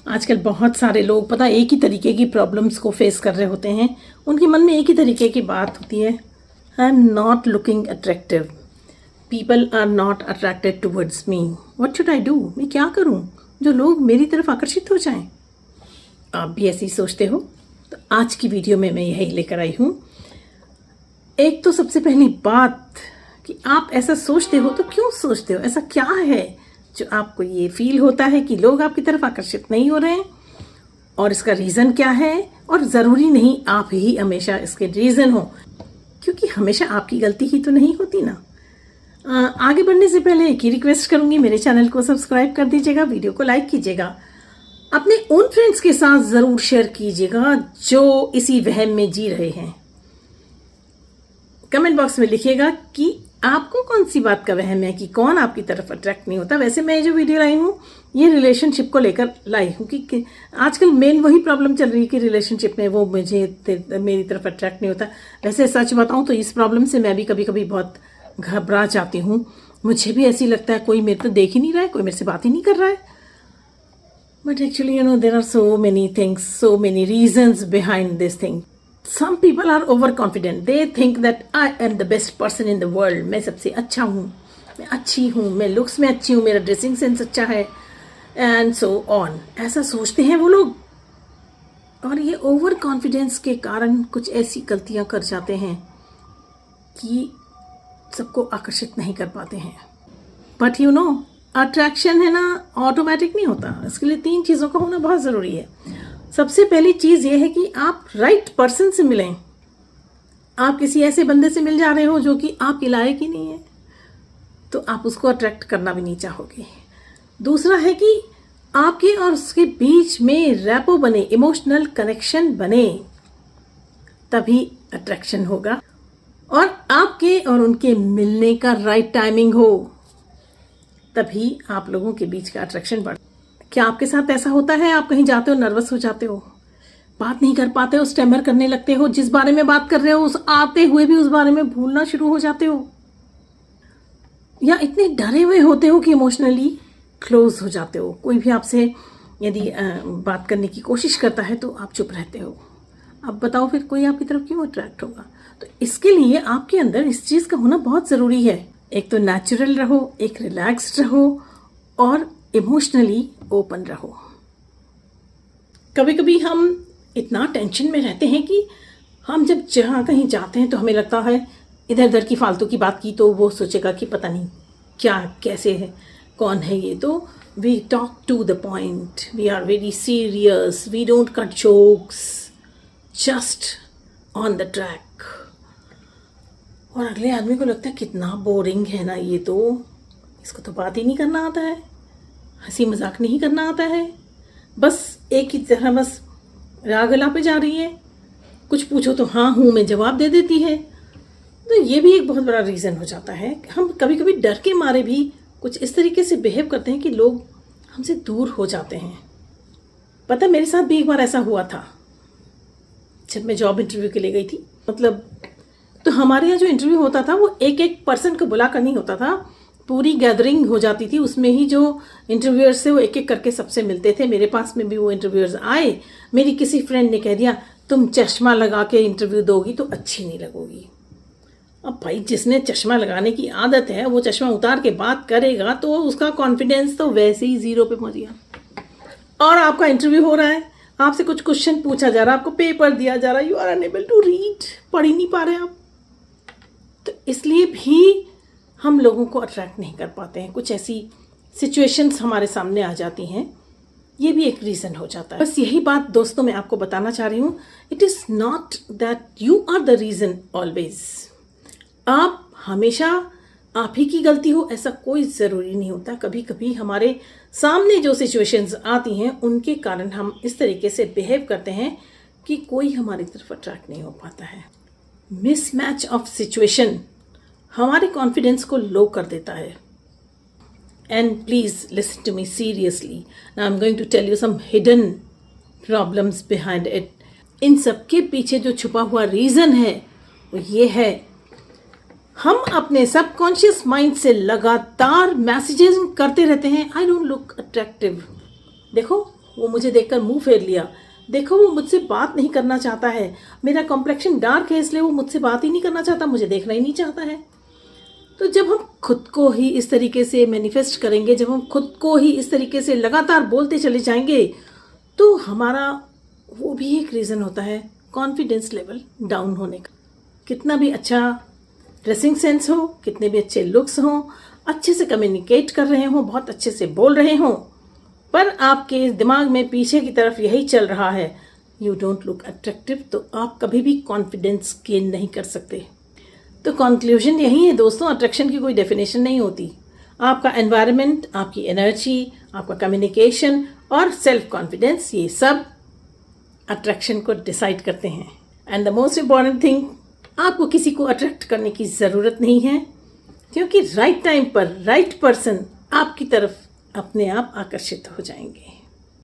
आजकल बहुत सारे लोग पता एक ही तरीके की प्रॉब्लम्स को फेस कर रहे होते हैं। उनके मन में एक ही तरीके की बात होती है, I am not looking attractive, people are not attracted towards me, what should I do, मैं क्या करूं जो लोग मेरी तरफ आकर्षित हो जाएं। आप भी ऐसे ही सोचते हो? तो आज की वीडियो में मैं यही लेकर आई हूँ। एक तो सबसे पहली बात कि आप ऐसा सोचते हो तो क्यों सोचते हो, ऐसा क्या है जो आपको ये फील होता है कि लोग आपकी तरफ आकर्षित नहीं हो रहे हैं, और इसका रीज़न क्या है। और ज़रूरी नहीं आप ही हमेशा इसके रीज़न हो, क्योंकि हमेशा आपकी गलती ही तो नहीं होती ना। आगे बढ़ने से पहले एक ही रिक्वेस्ट करूंगी, मेरे चैनल को सब्सक्राइब कर दीजिएगा, वीडियो को लाइक कीजिएगा, अपने उन फ्रेंड्स के साथ ज़रूर शेयर कीजिएगा जो इसी वहम में जी रहे हैं। कमेंट बॉक्स में लिखिएगा कि आपको कौन सी बात का वहम है कि कौन आपकी तरफ अट्रैक्ट नहीं होता। वैसे मैं जो वीडियो लाई हूँ ये रिलेशनशिप को लेकर लाई हूँ कि आजकल मेन वही प्रॉब्लम चल रही है कि रिलेशनशिप में वो मेरी तरफ अट्रैक्ट नहीं होता। वैसे सच बताऊँ तो इस प्रॉब्लम से मैं भी कभी कभी बहुत घबरा जाती हूँ। मुझे भी ऐसी लगता है कोई मेरे को देख ही नहीं रहा है, कोई मेरे से बात ही नहीं कर रहा है। But actually there are so many things, so many reasons behind this thing. Some people are overconfident. They think that I am the best person in the world. मैं सबसे अच्छा हूँ, मैं अच्छी हूँ, मैं लुक्स में अच्छी हूँ, मेरा ड्रेसिंग सेंस अच्छा है, एंड सो ऑन। ऐसा सोचते हैं वो लोग, और ये ओवर कॉन्फिडेंस के कारण कुछ ऐसी गलतियाँ कर जाते हैं कि सबको आकर्षित नहीं कर पाते हैं। बट अट्रैक्शन है ना, ऑटोमेटिक नहीं होता। इसके लिए 3 चीज़ों का होना बहुत ज़रूरी है। सबसे पहली चीज़ ये है कि आप राइट पर्सन से मिलें। आप किसी ऐसे बंदे से मिल जा रहे हो जो कि आपके लायक ही नहीं है, तो आप उसको अट्रैक्ट करना भी नहीं चाहोगे। दूसरा है कि आपके और उसके बीच में रैपो बने, इमोशनल कनेक्शन बने, तभी अट्रैक्शन होगा। और आपके और उनके मिलने का राइट टाइमिंग हो, तभी आप लोगों के बीच का अट्रैक्शन बढ़े। क्या आपके साथ ऐसा होता है? आप कहीं जाते हो, नर्वस हो जाते हो, बात नहीं कर पाते हो, स्टैमर करने लगते हो, जिस बारे में बात कर रहे हो उस आते हुए भी उस बारे में भूलना शुरू हो जाते हो, या इतने डरे हुए होते हो कि इमोशनली क्लोज हो जाते हो। कोई भी आपसे यदि बात करने की कोशिश करता है तो आप चुप रहते हो। अब बताओ फिर कोई आपकी तरफ क्यों अट्रैक्ट होगा? तो इसके लिए आपके अंदर इस चीज़ का होना बहुत ज़रूरी है। एक तो नेचुरल रहो, एक रिलैक्स्ड रहो, और इमोशनली ओपन रहो। कभी कभी हम इतना टेंशन में रहते हैं कि हम जब जहाँ कहीं जाते हैं तो हमें लगता है इधर उधर की फालतू की बात की तो वो सोचेगा कि पता नहीं क्या, कैसे है, कौन है ये। तो we talk to the point, we are very serious, we don't cut jokes, just on the track. और अगले आदमी को लगता है कितना बोरिंग है ना ये, तो इसको तो बात ही नहीं करना आता है, हंसी मजाक नहीं करना आता है, बस एक ही तरह बस रागला पे जा रही है, कुछ पूछो तो हाँ हूँ में जवाब दे देती है। तो ये भी एक बहुत बड़ा रीज़न हो जाता है। हम कभी कभी डर के मारे भी कुछ इस तरीके से बिहेव करते हैं कि लोग हमसे दूर हो जाते हैं। पता मेरे साथ भी एक बार ऐसा हुआ था, जब मैं जॉब इंटरव्यू के लिए गई थी। मतलब तो हमारे यहाँ जो इंटरव्यू होता था वो एक एक पर्सन को बुला कर नहीं होता था, पूरी गैदरिंग हो जाती थी। उसमें ही जो इंटरव्यूअर्स थे वो एक एक करके सबसे मिलते थे। मेरे पास में भी वो इंटरव्यूअर्स आए। मेरी किसी फ्रेंड ने कह दिया तुम चश्मा लगा के इंटरव्यू दोगी तो अच्छी नहीं लगोगी। अब भाई जिसने चश्मा लगाने की आदत है वो चश्मा उतार के बात करेगा तो उसका कॉन्फिडेंस तो वैसे ही 0 पे पहुंच गया। और आपका इंटरव्यू हो रहा है, आपसे कुछ क्वेश्चन पूछा जा रहा है, आपको पेपर दिया जा रहा है, you are unable to read, पढ़ ही नहीं पा रहे आप। तो इसलिए भी हम लोगों को अट्रैक्ट नहीं कर पाते हैं। कुछ ऐसी सिचुएशंस हमारे सामने आ जाती हैं, ये भी एक रीज़न हो जाता है। बस यही बात दोस्तों मैं आपको बताना चाह रही हूँ। It is not that you are the reason always. आप हमेशा आप ही की गलती हो ऐसा कोई ज़रूरी नहीं होता। कभी कभी हमारे सामने जो सिचुएशंस आती हैं उनके कारण हम इस तरीके से बिहेव करते हैं कि कोई हमारी तरफ अट्रैक्ट नहीं हो पाता है। मिसमैच ऑफ सिचुएशन हमारे कॉन्फिडेंस को लो कर देता है। And please listen to me seriously, I am going to tell you some hidden problems behind it. इन सब के पीछे जो छुपा हुआ रीज़न है वो ये है, हम अपने सबकॉन्शियस माइंड से लगातार मैसेजेस करते रहते हैं, आई डोंट लुक अट्रैक्टिव। देखो वो मुझे देखकर मुंह फेर लिया। देखो वो मुझसे बात नहीं करना चाहता है, मेरा कॉम्प्लेक्शन डार्क है इसलिए वो मुझसे बात ही नहीं करना चाहता, मुझे देखना ही नहीं चाहता है। तो जब हम खुद को ही इस तरीके से मैनिफेस्ट करेंगे, जब हम खुद को ही इस तरीके से लगातार बोलते चले जाएंगे, तो हमारा वो भी एक रीज़न होता है कॉन्फिडेंस लेवल डाउन होने का। कितना भी अच्छा ड्रेसिंग सेंस हो, कितने भी अच्छे लुक्स हों, अच्छे से कम्युनिकेट कर रहे हों, बहुत अच्छे से बोल रहे हों, पर आपके दिमाग में पीछे की तरफ यही चल रहा है, यू डोंट लुक अट्रैक्टिव, तो आप कभी भी कॉन्फिडेंस गेन नहीं कर सकते। तो कंक्लूजन यही है दोस्तों, अट्रैक्शन की कोई डेफिनेशन नहीं होती। आपका एनवायरनमेंट, आपकी एनर्जी, आपका कम्युनिकेशन और सेल्फ कॉन्फिडेंस, ये सब अट्रैक्शन को डिसाइड करते हैं। And the most important thing, आपको किसी को अट्रैक्ट करने की ज़रूरत नहीं है, क्योंकि राइट टाइम पर राइट पर्सन आपकी तरफ अपने आप आकर्षित हो जाएंगे।